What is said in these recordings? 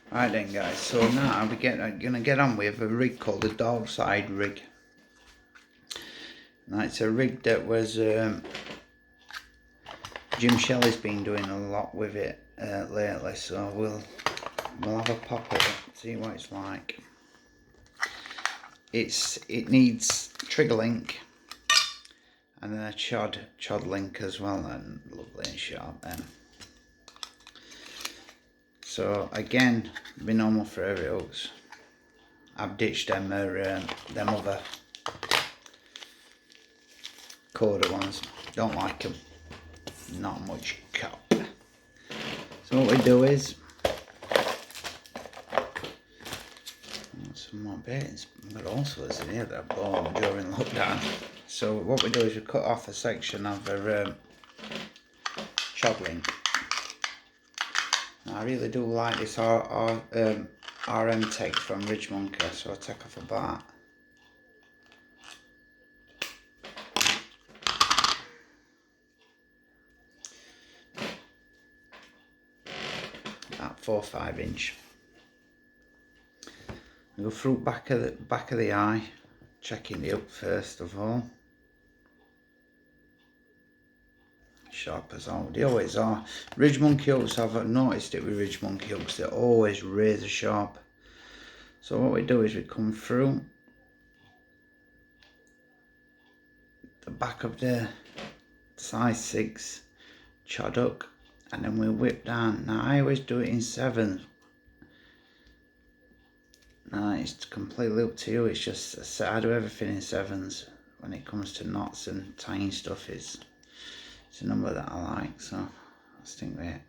Right then guys, so now we're gonna get on with a rig called the dog side rig. Now it's a rig that was Jim Shelley's been doing a lot with it lately, so we'll have a pop at it, see what it's like. It needs trigger link and then a chod link as well, and lovely and sharp then. So again, be normal for every hooks. I've ditched them other quarter ones. Don't like them. Not much cop. So what we do is some more bits. We've got all sorts in here that I bought during lockdown. So what we do is we cut off a section of a chod link. I really do like this RM Tech from Ridge Monkey, so I'll take off a bar. About 4 or 5 inch. I go through back of the eye, checking the hook first of all. Sharp as all. They always are. Ridge Monkey hooks, I've noticed it with Ridge Monkey hooks, they're always razor sharp. So what we do is we come through the back of the size 6 chod hook, and then we whip down. Now I always do it in 7s. Now it's completely up to you. It's just I do everything in 7s when it comes to knots and tying stuff. It's a number that I like, so let's stick with it.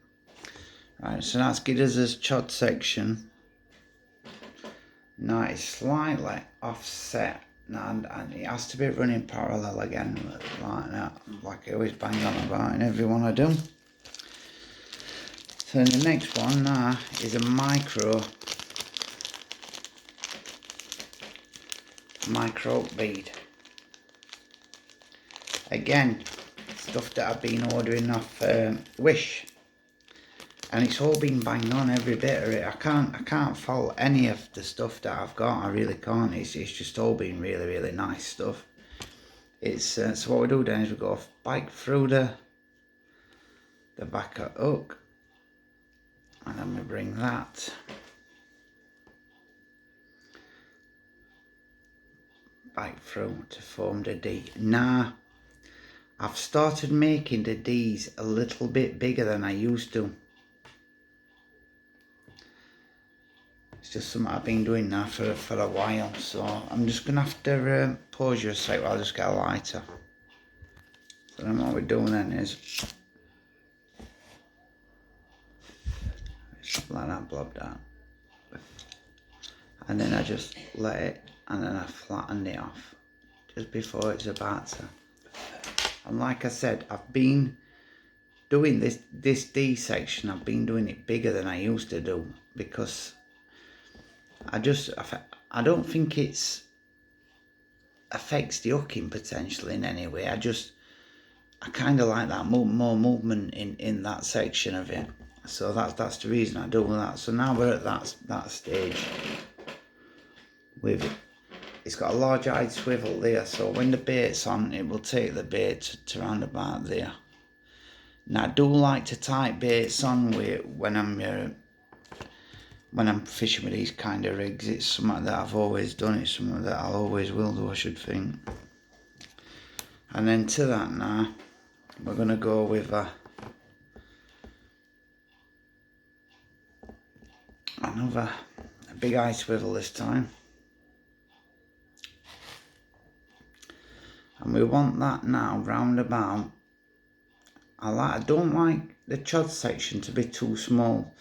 Right, so that's Gidders' chod section. Now it's slightly offset now, and it has to be running parallel again, like that, like I always bang on about in every one I do. So the next one now is a micro bead. Again, stuff that I've been ordering off Wish, and it's all been banged on, every bit of it. I can't fault any of the stuff that I've got. I really can't. It's just all been really nice stuff. It's so what we do then is we go back through the back of hook, and then we bring that back through to form the D. Now I've started making the D's a little bit bigger than I used to. It's just something I've been doing now for a while, so I'm just gonna have to pause you a sec while I just get a lighter. So then what we're doing then is something like that, blob down, and then I just let it, and then I flatten it off just before it's about to. And like I said, I've been doing this D section, I've been doing it bigger than I used to do, because I don't think it's affects the hooking potentially in any way. I kind of like that more movement in that section of it. So that's the reason I do that. So now we're at that stage with it. It's got a large eyed swivel there, so when the bait's on, it will take the bait to round about there. Now I do like to tie baits on with when I'm fishing with these kind of rigs. It's something that I've always done. It's something that I always will do, I should think. And then to that now, we're going to go with a big eye swivel this time. And we want that now round about. I don't like the chod section to be too small.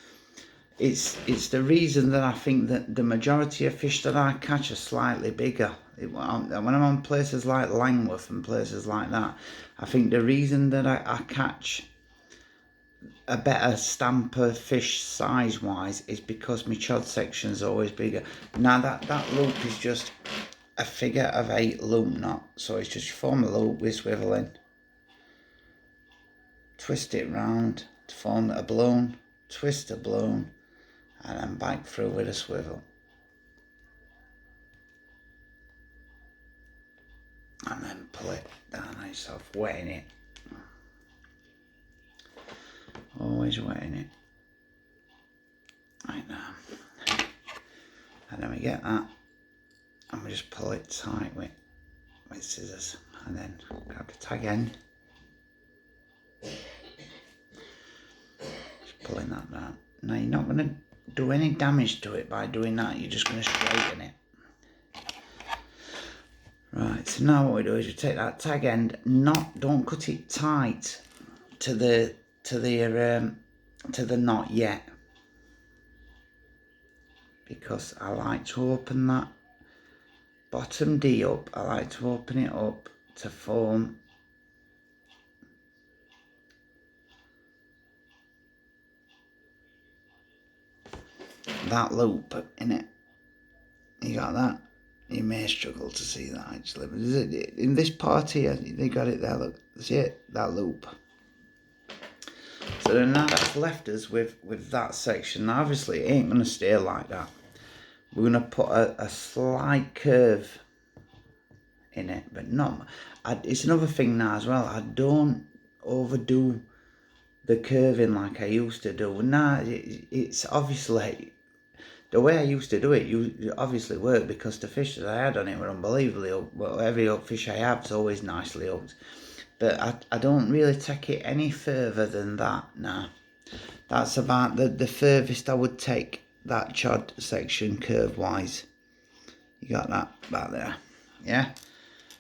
It's the reason that I think that the majority of fish that I catch are slightly bigger. When I'm on places like Langworth and places like that, I think the reason that I catch a better stamp of fish size wise is because my chod section is always bigger. Now that loop is just a figure of 8 loop knot, so it's just form a loop with swiveling, twist it round to form a balloon, twist a balloon, and then back through with a swivel. And then pull it down on yourself, wetting it. Always wetting it. Like that. And then we get that, and we just pull it tight with scissors, and then grab the tag end. Just pulling that down. Now you're not going to do any damage to it by doing that, you're just going to straighten it. Right, so now what we do is we take that tag end, don't cut it tight to the knot yet, because I like to open that bottom D up. I like to open it up to form that loop in it. You got that? You may struggle to see that actually, but in this part here, they got it there, look, see it? That loop. So then now that's left us with that section. Now obviously it ain't going to stay like that. We're going to put a slight curve in it, but not. It's another thing now as well, I don't overdo the curving like I used to do. Now it's obviously, the way I used to do it obviously worked, because the fish that I had on it were unbelievably hooked. Well, every fish I have is always nicely hooked. But I don't really take it any further than that now. That's about the furthest I would take that chod section curve-wise. You got that back there, yeah?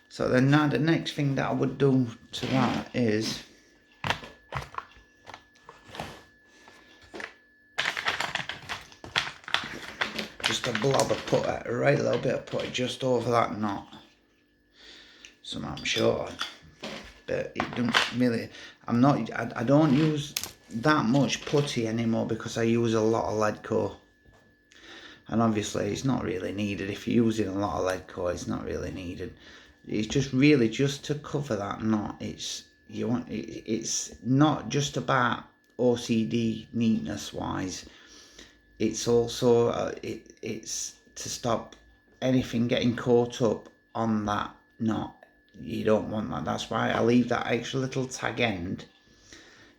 So then now the next thing that I would do to that is just a blob of putter, a right little bit of putter just over that knot. So I'm sure, but it don't really. I don't use that much putty anymore, because I use a lot of lead core, and obviously it's not really needed. If you're using a lot of lead core, it's not really needed. It's just really just to cover that knot. It's not just about OCD neatness wise. It's also it's to stop anything getting caught up on that knot. You don't want that. That's why I leave that extra little tag end,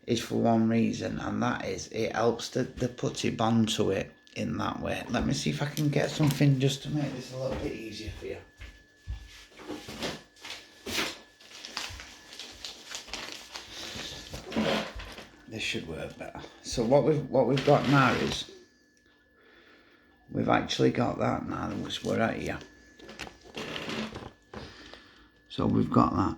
is for one reason, and that is it helps the putty bond to it in that way. Let me see if I can get something just to make this a little bit easier for you. This should work better. So what we've got now is we've actually got that now, which we're at here. So we've got that.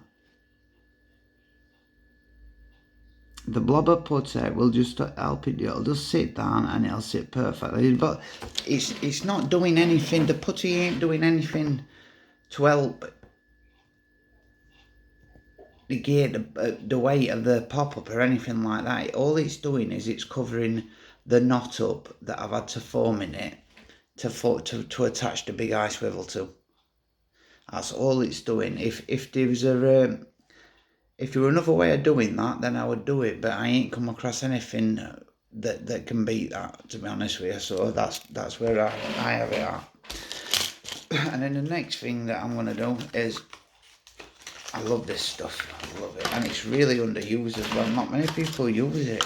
The blobber putter will just help it. It'll just sit down and it'll sit perfectly. But it's not doing anything. The putty ain't doing anything to help negate the weight of the pop-up or anything like that. All it's doing is it's covering the knot up that I've had to form in it to attach the big ice swivel to. That's all it's doing. If there was if there were another way of doing that, then I would do it, but I ain't come across anything that can beat that, to be honest with you. So that's where I have it at. And then the next thing that I'm going to do is, I love this stuff, I love it, and it's really underused as well. Not many people use it.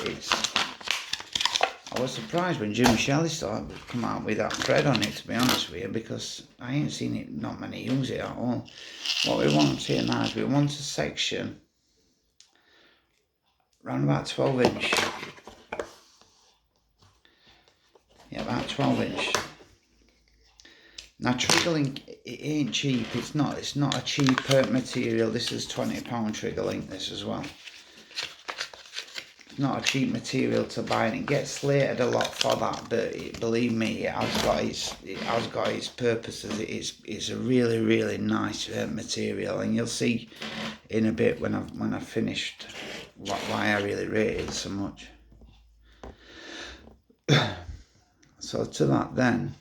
I was surprised when Jim Shelley started to come out with that thread on it, to be honest with you, because I ain't seen it, not many use it at all. What we want here now is we want a section around about 12 inch. Yeah, about 12 inch. Now trigger link, it ain't cheap. It's not a cheap material. This is £20 trigger link, this as well. It's not a cheap material to buy, and it gets slated a lot for that, but believe me, it has got its purposes. It's a really, really nice material, and you'll see in a bit when I've finished why I really rate it so much. So to that then,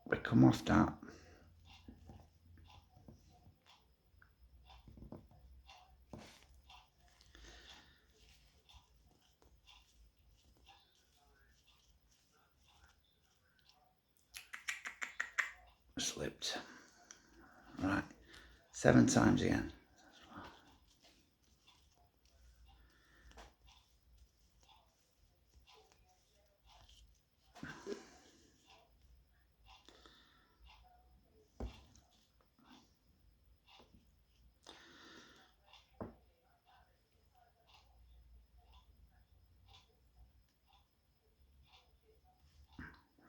we come off that. slipped. Right, 7 times again.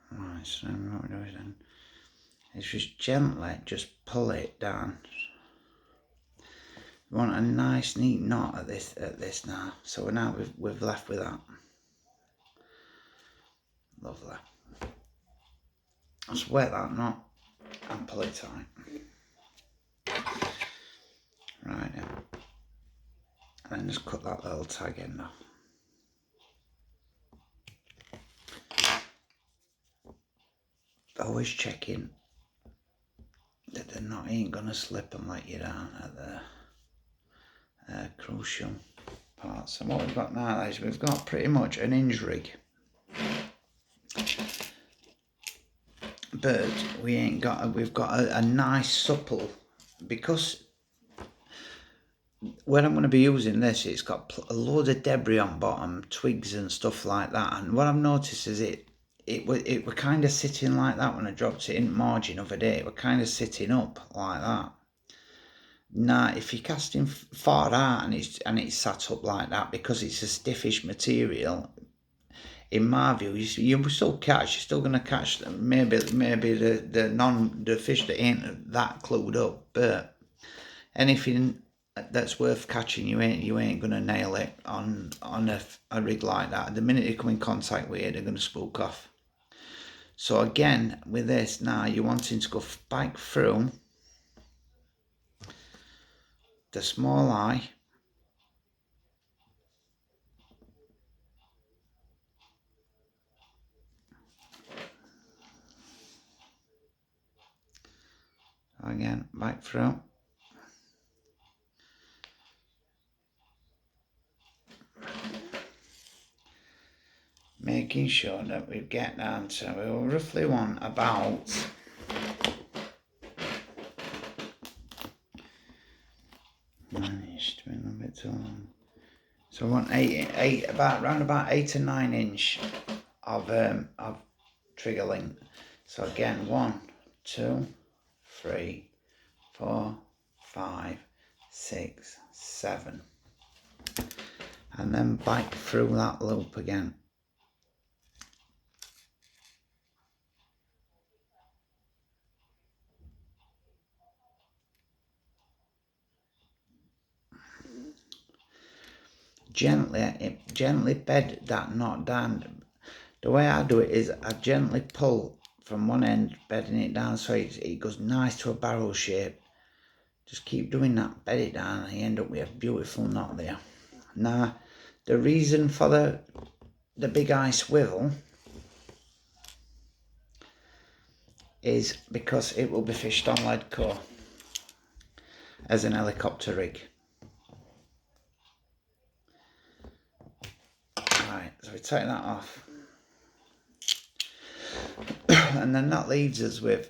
Right, so what we're doing then is just gently just pull it down. We want a nice neat knot at this now. So now we've left with that. Lovely. Just wet that knot and pull it tight. Right, yeah. And then just cut that little tag end off. Always checking that the knot ain't gonna slip and let you down at the crucial part. So what we've got now is we've got pretty much an hinge rig, but we've got a nice supple, because when I'm going to be using this, it's got a load of debris on bottom, twigs and stuff like that. And what I've noticed is it were kind of sitting like that when I dropped it in margin of a day. It were kind of sitting up like that. Now, if you're casting far out and it's sat up like that, because it's a stiffish material, in my view, you will still catch. You're still going to catch them. Maybe the fish that ain't that clued up, but anything that's worth catching, you ain't gonna nail it on a rig like that. The minute you come in contact with it, they're gonna spook off. So again, with this now, you're wanting to go back through the small eye, again back through, making sure that we get down to, we will roughly want about managed to be a little bit too long. So we want around about 8 to 9 inch of trigger length. So again, 1, 2, 3, 4, 5, 6, 7, and then back through that loop again. Gently bed that knot down. The way I do it is I gently pull from one end, bedding it down so it goes nice to a barrel shape. Just keep doing that, bed it down, and you end up with a beautiful knot there. Now, the reason for the big eye swivel is because it will be fished on lead core as an helicopter rig. Right, so we take that off. And then that leaves us with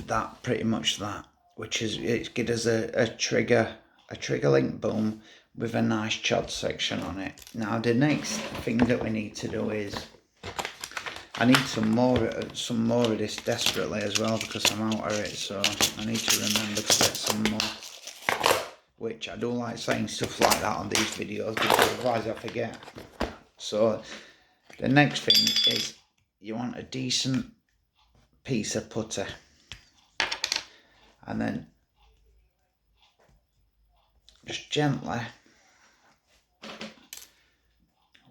that, pretty much that, which is, it gives us a trigger link boom with a nice chod section on it. Now the next thing that we need to do is, I need some more of this desperately as well, because I'm out of it, so I need to remember to get some more, which I don't like saying stuff like that on these videos because otherwise I forget. So the next thing is you want a decent piece of putty, and then just gently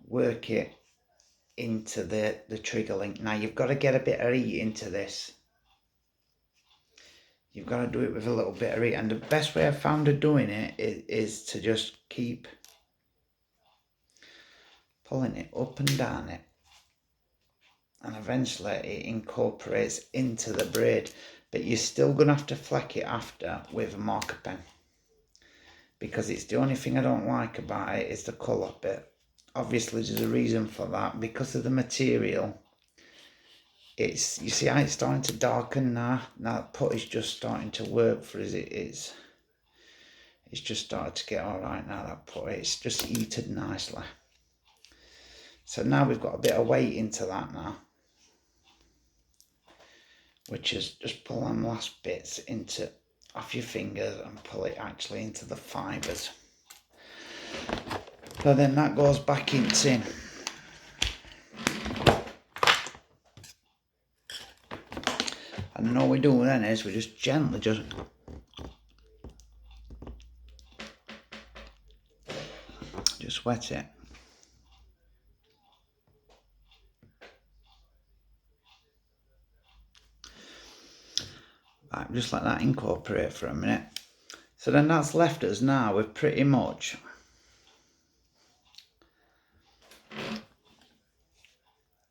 work it into the trigger link. Now you've got to get a bit of heat into this. You've got to do it with a little bit of heat, and the best way I've found of doing it is to just keep pulling it up and down it, and eventually it incorporates into the braid. But you're still going to have to fleck it after with a marker pen, because it's the only thing I don't like about it is the colour bit. Obviously there's a reason for that, because of the material. it's, you see how it's starting to darken now. Now the put is just starting to work for us. It's just started to get all right now. That put, it's just heated nicely. So now we've got a bit of weight into that now, which is just pull them last bits into off your fingers and pull it actually into the fibres. So then that goes back in tin. And all we do then is we just gently just wet it. Right, just let that incorporate for a minute. So then that's left us now with pretty much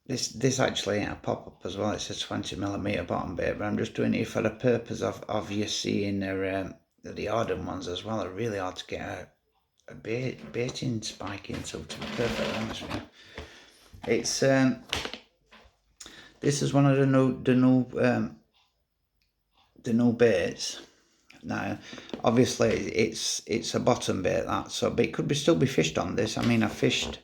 this actually ain't a pop-up as well. It's a 20mm bottom bit, but I'm just doing it for the purpose of you seeing the hardened ones as well. Are really hard to get a baiting spike into, to be perfectly honest with you. It's this is one of the new baits. Now obviously it's a bottom bait, that, so but it could still be fished on this. I mean, I fished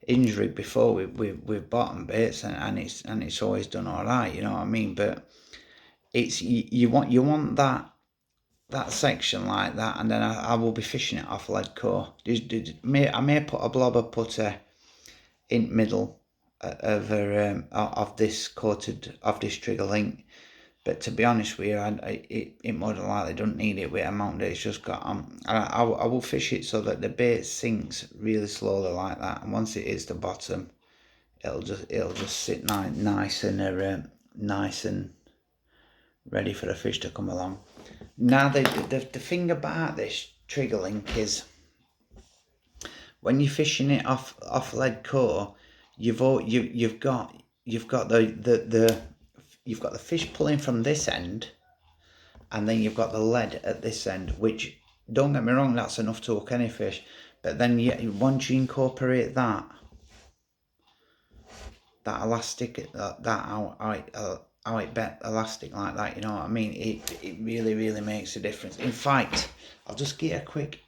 injury before with bottom baits, and it's always done all right, you know what I mean. But it's you want that section like that, and then I will be fishing it off lead core. I may put a blobber putter in middle of this trigger link. But to be honest with you, it more than likely don't need it with amount that it's just got. I will fish it so that the bait sinks really slowly like that, and once it hits the bottom, it'll just sit nice and ready for the fish to come along. Now the thing about this trigger link is when you're fishing it off lead core, you've got the fish pulling from this end, and then you've got the lead at this end, which, don't get me wrong, that's enough to hook any fish. But then once you incorporate that elastic, how it bet elastic like that, you know what I mean, it really makes a difference. In fact, I'll just get a quick.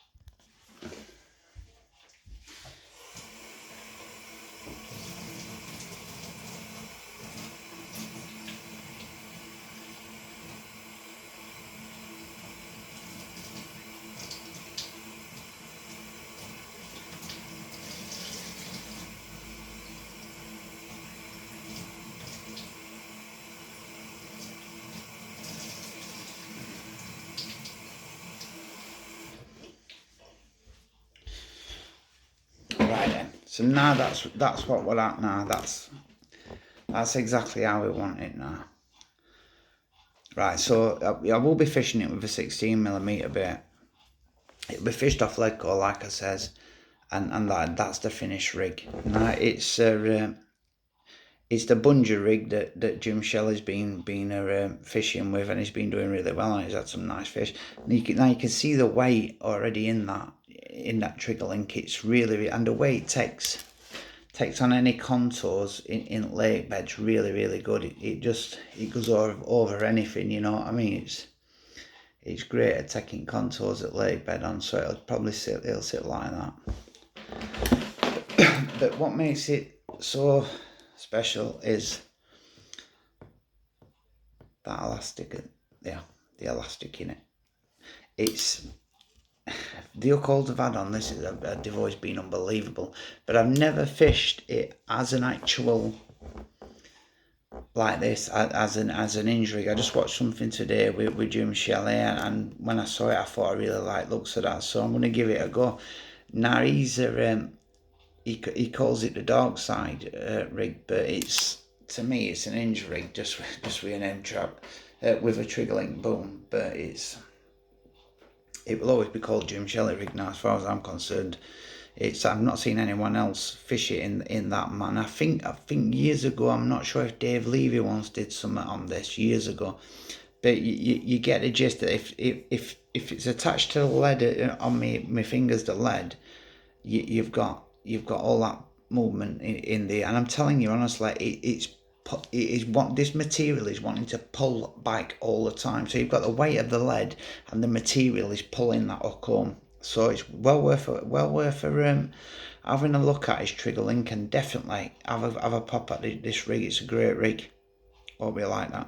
Right then, so now that's what we're at now. That's exactly how we want it now. Right, so I will be fishing it with a 16mm bait. It'll be fished off lead core, like I says, and that's the finished rig. Now it's the bungee rig that Jim Shelley's been fishing with, and he's been doing really well, and he's had some nice fish. Now you can see the weight already in that trigger link. It's really, and the way it takes on any contours in lake beds really good. It goes over anything, you know what I mean. It's great at taking contours at lake bed on, so it'll sit like that. But what makes it so special is that elastic, the elastic in it. It's the hook holes I've had on this, they've always been unbelievable, but I've never fished it as an actual, like this, as an injury. I just watched something today with Jim Shelley, and when I saw it, I thought I really liked the looks of that, so I'm going to give it a go. Now he calls it the dark side rig, but to me it's an injury just with an end trap with a trigger link boom. But it will always be called Jim Shelley rig now, as far as I'm concerned. I've not seen anyone else fish it in that manner. I think years ago, I'm not sure if Dave Levy once did something on this years ago, but you get the gist that if it's attached to the lead on my fingers, the lead, you've got all that movement in there. And I'm telling you honestly, it's this material is wanting to pull back all the time. So you've got the weight of the lead, and the material is pulling that hook home. So it's well worth having a look at his trigger link, and definitely have a pop at this rig. It's a great rig. Hope you like that.